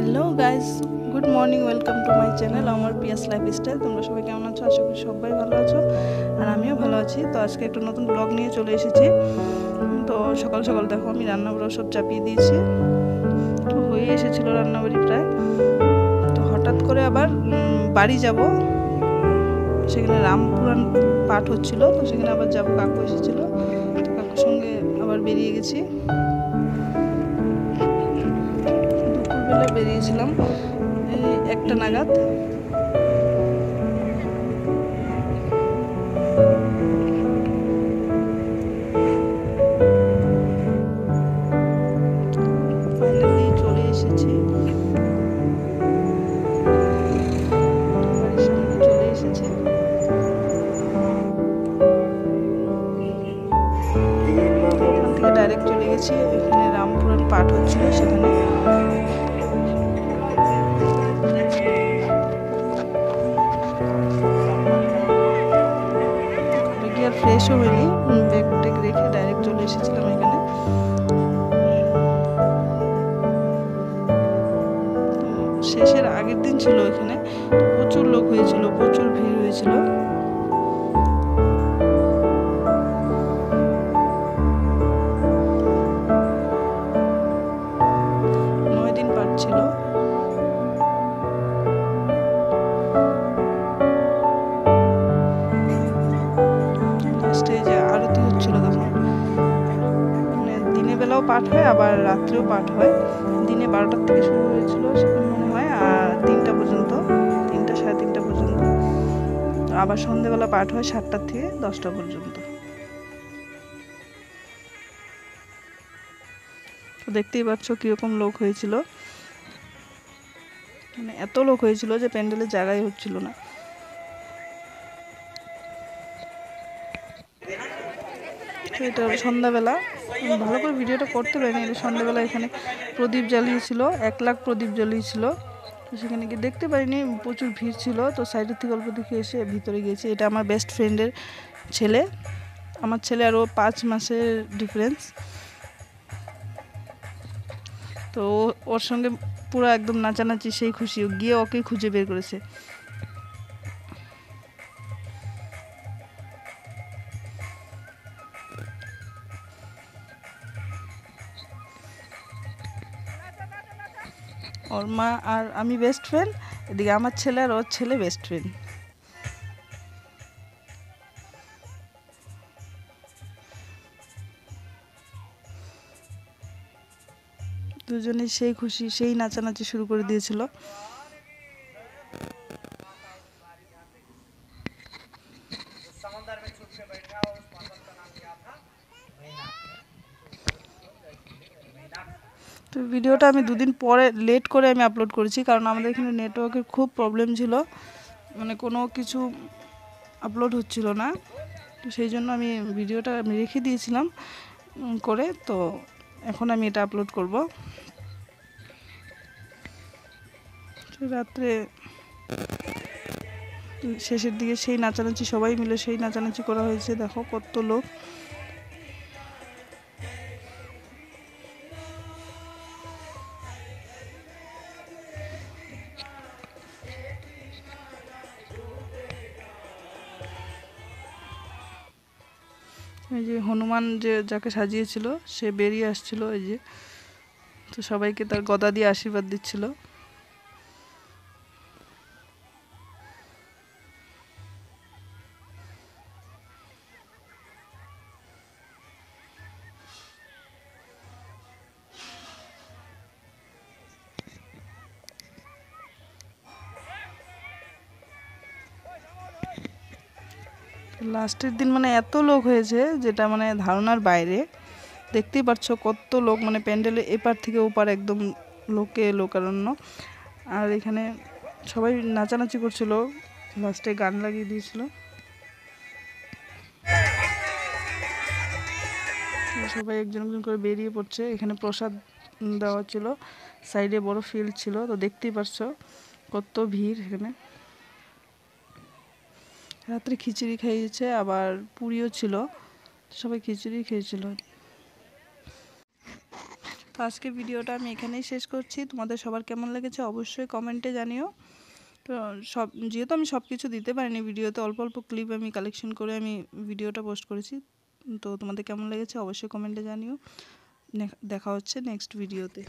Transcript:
Hello guys, good morning, welcome to my channel আমার পিয়াস lifestyle. তোমরা সবাই কেমন আছো? আশা করি সবাই ভালো আছো, আর আমিও ভালো আছি। তো আজকে একটা নতুন ব্লগ নিয়ে চলে এসেছি। তো সকাল সকাল দেখো আমি রান্নাবাড়া সব চাপিয়ে দিয়েছি, তো হয়ে এসেছিলো রান্নাবাড়ি প্রায়। তো হঠাৎ করে আবার বাড়ি যাব, সেখানে রামপুরাণ পাঠ হচ্ছিল, তো সেখানে আবার যাবো। কাকু এসেছিলো, তো কাকুর সঙ্গে আবার বেরিয়ে গেছি। দুপুরবেলা বেরিয়েছিলাম এই 1টা নাগাদ। ফাইনালি চলে এসেছি, বাড়ির সামনে চলে এসেছি। এখান থেকে ডাইরেক্ট চলে গেছি, এখানে রামপুরাণ পাঠ হচ্ছিল সেখানে। আর ফ্রেশও হয়নি, ব্যাগ ট্যাগ রেখে ডাইরেক্ট চলে এসেছিলাম এখানে। শেষের আগের দিন ছিল এখানে, প্রচুর লোক হয়েছিল, প্রচুর ভিড় হয়েছিল। 9 দিন পাঠ ছিল। লাস্টে যে আরতি হচ্ছিল তখন, মানে দিনের বেলাও পাঠ হয় আবার রাত্রেও পাঠ হয়। দিনে 12টার থেকে শুরু হয়েছিল মনে হয়, আর 3টা পর্যন্ত, 3টা সাড়ে 3টা পর্যন্ত। আবার সন্ধ্যেবেলা পাঠ হয় 7টার থেকে 10টা পর্যন্ত। তো দেখতেই পাচ্ছ কিরকম লোক হয়েছিল, মানে এত লোক হয়েছিল যে প্যান্ডেলের জায়গায় হচ্ছিল না। তো এটা সন্ধ্যাবেলা, ভালো করে ভিডিওটা করতে পারিনি। এটা সন্ধ্যাবেলা এখানে প্রদীপ জ্বালিয়েছিল, 1 লাখ প্রদীপ জ্বালিয়েছিল। তো সেখানে গিয়ে দেখতে পারিনি, প্রচুর ভিড় ছিল। তো সাইডের থেকে অল্প দেখে এসে ভিতরে গিয়েছি। এটা আমার বেস্ট ফ্রেন্ডের ছেলে, আমার ছেলে আরও 5 মাসের ডিফারেন্স। তো ওর সঙ্গে পুরো একদম নাচানাচি, সেই খুশি, গিয়ে ওকেই খুঁজে বের করেছে। ওর মা আর আমি বেস্ট ফ্রেন্ড, এদিকে আমার ছেলে আর ওর ছেলে বেস্ট ফ্রেন্ড। দুজনেই সেই খুশি, সেই নাচানাচি শুরু করে দিয়েছিল। তো ভিডিওটা আমি 2 দিন পরে লেট করে আমি আপলোড করেছি, কারণ আমাদের এখানে নেটওয়ার্কের খুব প্রবলেম ছিল, মানে কোনো কিছু আপলোড হচ্ছিল না। তো সেই জন্য আমি ভিডিওটা আমি রেখে দিয়েছিলাম করে। তো এখন আমি এটা আপলোড করব। রাত্রে শেষের দিকে সেই নাচানাচি, সবাই মিলে সেই নাচানাচি করা হয়েছে। দেখো কত লোক। এই যে হনুমান যাকে সাজিয়েছিল সে বেরিয়ে আসছিল, এই যে। তো সবাইকে তার গদা দিয়ে আশীর্বাদ দিচ্ছিল। লাস্টের দিন মানে এত লোক হয়েছে যেটা মানে ধারণার বাইরে। দেখতেই পাচ্ছ কত লোক, মানে প্যান্ডেলে এপার থেকে ওপার একদম লোকে লোকারণ্য। আর এখানে সবাই নাচানাচি করছিল, লাস্টে গান লাগিয়ে দিয়েছিল। সবাই একজন একজন করে বেরিয়ে পড়ছে। এখানে প্রসাদ দেওয়া ছিল, সাইডে বড় ফিল্ড ছিল। তো দেখতেই পাচ্ছ কত ভিড় এখানে। রাত্রে খিচুড়ি খাইয়েছে, আবার পুরিও ছিল, সবাই খিচুড়ি খেয়েছিল। তো আজকে ভিডিওটা আমি এখানেই শেষ করছি। তোমাদের সবার কেমন লেগেছে অবশ্যই কমেন্টে জানিও। তো যেহেতু আমি সব কিছু দিতে পারিনি ভিডিওতে, অল্প অল্প ক্লিপ আমি কালেকশন করে আমি ভিডিওটা পোস্ট করেছি। তো তোমাদের কেমন লেগেছে অবশ্যই কমেন্টে জানিও। দেখা হচ্ছে নেক্সট ভিডিওতে।